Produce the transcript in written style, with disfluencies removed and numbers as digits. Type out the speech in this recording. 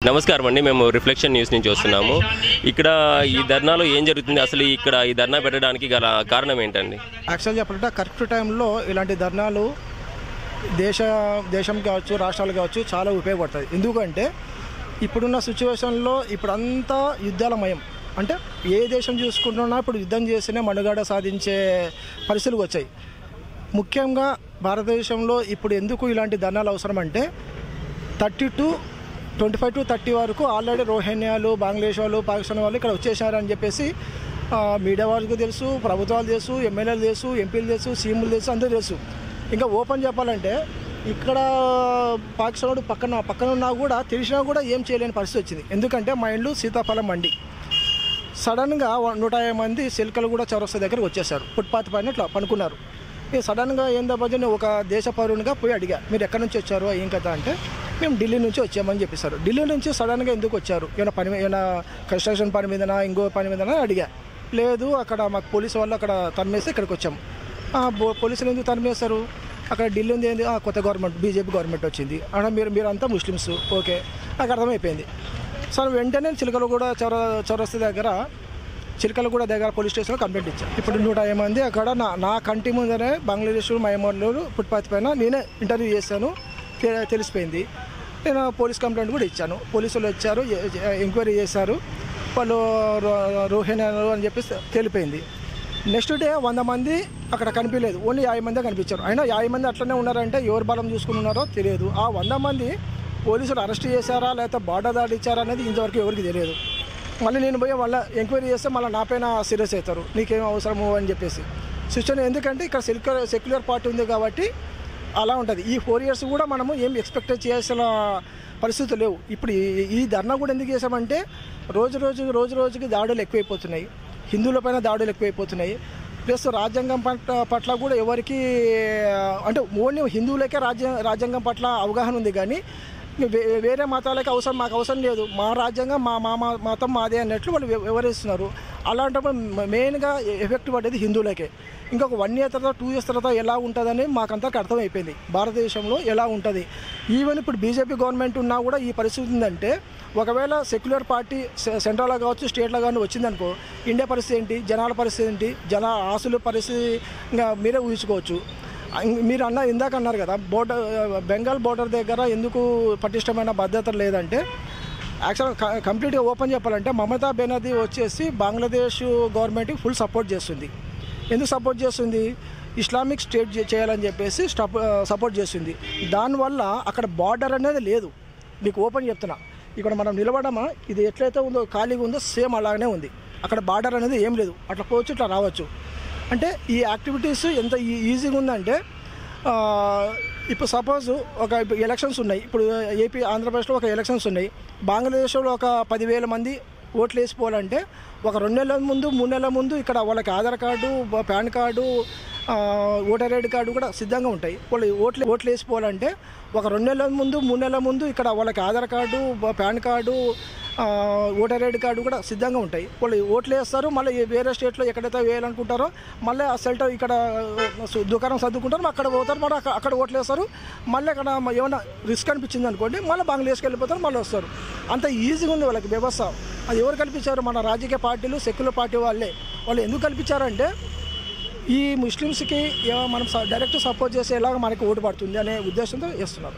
నమస్కారం అండి. మేము రిఫ్లెక్షన్ న్యూస్ నుంచి వస్తున్నాము. ఇక్కడ ఈ ధర్నాలో ఏం జరుగుతుంది, అసలు ఇక్కడ ఈ ధర్నా పెట్టడానికి గల కారణం ఏంటండి? యాక్చువల్ చెప్పాలంటే కరెక్ట్ టైంలో ఇలాంటి ధర్నాలు దేశం కావచ్చు, రాష్ట్రాలు కావచ్చు చాలా ఉపయోగపడుతుంది. ఎందుకంటే ఇప్పుడున్న సిచ్యువేషన్లో ఇప్పుడంతా యుద్ధాలమయం. అంటే ఏ దేశం చూసుకుంటున్నా ఇప్పుడు యుద్ధం చేస్తేనే మనుగడ సాధించే పరిస్థితులు వచ్చాయి. ముఖ్యంగా భారతదేశంలో ఇప్పుడు ఎందుకు ఇలాంటి ధర్నాలు అవసరం అంటే 25 to 30 వరకు ఆల్రెడీ రోహింగ్యాలు, బంగ్లాదేశ్ వాళ్ళు, పాకిస్తాన్ వాళ్ళు ఇక్కడ వచ్చేసారని చెప్పేసి మీడియా వాళ్ళకు తెలుసు, ప్రభుత్వాలు తెలుసు, ఎమ్మెల్యేలు తెలుసు, ఎంపీలు తెలుసు, సీఎంలు తెలుసు, అందరూ తెలుసు. ఇంకా ఓపెన్ చెప్పాలంటే ఇక్కడ పాకిస్తాన్ వాడు పక్కన ఉన్నా కూడా తెలిసినా కూడా ఏం చేయలేని పరిస్థితి వచ్చింది. ఎందుకంటే మా ఇండ్లు సీతాఫలం మండి. సడన్గా 150 మంది సిల్కలు కూడా చౌరస్తా దగ్గరకు వచ్చేసారు. ఫుట్పాత్ పైన ఇట్లా పనుకున్నారు. సడన్గా ఏందబ్బా ఒక దేశ పౌరునిగా పోయి అడిగా, మీరు ఎక్కడి నుంచి వచ్చారు, ఏం కదా అంటే మేము ఢిల్లీ నుంచి వచ్చామని చెప్పేశారు. ఢిల్లీ నుంచి సడన్గా ఎందుకు వచ్చారు, ఏమైనా కన్స్ట్రక్షన్ పని మీదనా ఇంకో పని మీదనా అడిగా. లేదు, అక్కడ మాకు పోలీసు వాళ్ళు అక్కడ తరిమేస్తే ఇక్కడికి వచ్చాము. పోలీసులు ఎందుకు తరిమేస్తారు, అక్కడ ఢిల్లీ ఉంది ఏంది, కొత్త గవర్నమెంట్ బీజేపీ గవర్నమెంట్ వచ్చింది అక్కడ, మీరంతా ముస్లిమ్స్. ఓకే, నాకు అర్థమైపోయింది. సరే వెంటనే చిలకలగూడ చౌరస్తా దగ్గర పోలీస్ స్టేషన్లో కంప్లైంట్ ఇచ్చాను. ఇప్పుడు 150 మంది అక్కడ నా కంటి ముందరే బంగ్లాదేశ్, మయన్మార్లు ఫుట్పాత్ పైన నేనే ఇంటర్వ్యూ చేశాను, తెలిసిపోయింది. నేను పోలీస్ కంప్లైంట్ కూడా ఇచ్చాను. పోలీసులు వచ్చారు, ఎంక్వైరీ చేశారు, వాళ్ళు రోహింగ్యాలు అని చెప్పేసి తెలిపోయింది. నెక్స్ట్ డే 100 మంది అక్కడ కనిపించలేదు, ఓన్లీ 50 మందే కనిపించారు. అయినా 50 మంది అట్లనే ఉన్నారంటే ఎవరు బలం చూసుకుని ఉన్నారో తెలియదు. ఆ 100 మంది పోలీసులు అరెస్ట్ చేశారా లేకపోతే బార్డర్ దాడి ఇచ్చారా అనేది ఇంతవరకు ఎవరికి తెలియదు. మళ్ళీ నేను పోయి వాళ్ళ ఎంక్వైరీ చేస్తే మళ్ళీ నా పైన సీరియస్ అవుతారు, నీకేం అవసరము అని చెప్పేసి సిస్టమ్. ఎందుకంటే ఇక్కడ సెక్యులర్ పార్టీ ఉంది కాబట్టి అలా ఉంటుంది. ఈ 4 years కూడా మనము ఏం ఎక్స్పెక్ట్ చేయాల్సిన పరిస్థితులు లేవు. ఇప్పుడు ఈ ధర్నా కూడా ఎందుకు చేసామంటే రోజుకి దాడులు ఎక్కువైపోతున్నాయి, హిందువుల పైన దాడులు ఎక్కువైపోతున్నాయి. ప్లస్ రాజ్యాంగం పట్ల కూడా ఎవరికి అంటే ఓన్లీ హిందువులకే రాజ్యాంగం పట్ల అవగాహన ఉంది, కానీ వేరే మతాలకి మాకు అవసరం లేదు, మా రాజ్యాంగం మా మతం మాదే అన్నట్లు వాళ్ళు వివరిస్తున్నారు. అలాంటప్పుడు మెయిన్గా ఎఫెక్ట్ పడేది హిందువులకే. ఇంకొక 1 year తర్వాత 2 years తర్వాత ఎలా ఉంటుందని మాకంతకు అర్థమైపోయింది భారతదేశంలో ఎలా ఉంటుంది. ఈవెన్ ఇప్పుడు బీజేపీ గవర్నమెంట్ ఉన్నా కూడా ఈ పరిస్థితి ఉందంటే, ఒకవేళ సెక్యులర్ పార్టీ సెంట్రల్లో కావచ్చు, స్టేట్లో కానీ వచ్చిందనుకో, ఇండియా పరిస్థితి ఏంటి, జనాల పరిస్థితి ఏంటి, ఆస్తుల పరిస్థితి ఇంకా మీరే ఊహించుకోవచ్చు. మీరు ఇందాక అన్నారు కదా, బెంగాల్ బోర్డర్ దగ్గర ఎందుకు పటిష్టమైన భద్రత లేదంటే, యాక్చువల్ కంప్లీట్గా ఓపెన్ చెప్పాలంటే మమతా బెనర్జీ వచ్చేసి బంగ్లాదేశ్ గవర్నమెంట్కి ఫుల్ సపోర్ట్ చేస్తుంది. ఎందుకు సపోర్ట్ చేస్తుంది, ఇస్లామిక్ స్టేట్ చేయాలని చెప్పేసి సపోర్ట్ చేస్తుంది. దానివల్ల అక్కడ బార్డర్ అనేది లేదు. మీకు ఓపెన్ చెప్తున్నా, ఇక్కడ మనం నిలబడమా, ఇది ఎట్లయితే ఉందో ఖాళీగా ఉందో సేమ్ అలాగనే ఉంది. అక్కడ బార్డర్ అనేది ఏం లేదు, అట్లా పోవచ్చు ఇట్లా రావచ్చు. అంటే ఈ యాక్టివిటీస్ ఎంత ఈజీగా ఉందంటే, ఇప్పుడు సపోజ్ ఇప్పుడు ఎలక్షన్స్ ఉన్నాయి, ఇప్పుడు ఏపీ ఆంధ్రప్రదేశ్లో ఒక ఎలక్షన్స్ ఉన్నాయి. బంగ్లాదేశ్లో ఒక 10,000 మంది ఓట్లు వేసిపోవాలంటే ఒక 2 నెలల ముందు 3 నెలల ముందు ఇక్కడ వాళ్ళకి Aadhaar card, pan card, voter ID card కూడా సిద్ధంగా ఉంటాయి. వాళ్ళు ఓట్లు వేసిపోవాలంటే ఒక 2 నెలల ముందు 3 నెలల ముందు ఇక్కడ వాళ్ళకి Aadhaar card, pan card, voter ID card కూడా సిద్ధంగా ఉంటాయి. వాళ్ళు ఓట్లు వేస్తారు, మళ్ళీ వేరే స్టేట్లో ఎక్కడైతే వేయాలనుకుంటారో మళ్ళీ ఆ సెల్టర్ ఇక్కడ దుకాణం సర్దుకుంటారు, అక్కడ పోతారు, మళ్ళీ అక్కడ ఓట్లు వేస్తారు. మళ్ళీ అక్కడ ఏమైనా రిస్క్ అనిపించింది అనుకోండి, మళ్ళీ బంగ్లాదేశ్కి వెళ్ళిపోతారు, మళ్ళీ వస్తారు. అంత ఈజీగా ఉంది వాళ్ళకి వ్యవస్థ. అది ఎవరు కల్పించారు, మన రాజకీయ పార్టీలు, సెక్యులర్ పార్టీ వాళ్ళు ఎందుకు కల్పించారంటే, ఈ ముస్లిమ్స్కి మనం డైరెక్ట్ సపోర్ట్ చేసేలాగా మనకి ఓటు పడుతుంది అనే ఉద్దేశంతో చేస్తున్నారు.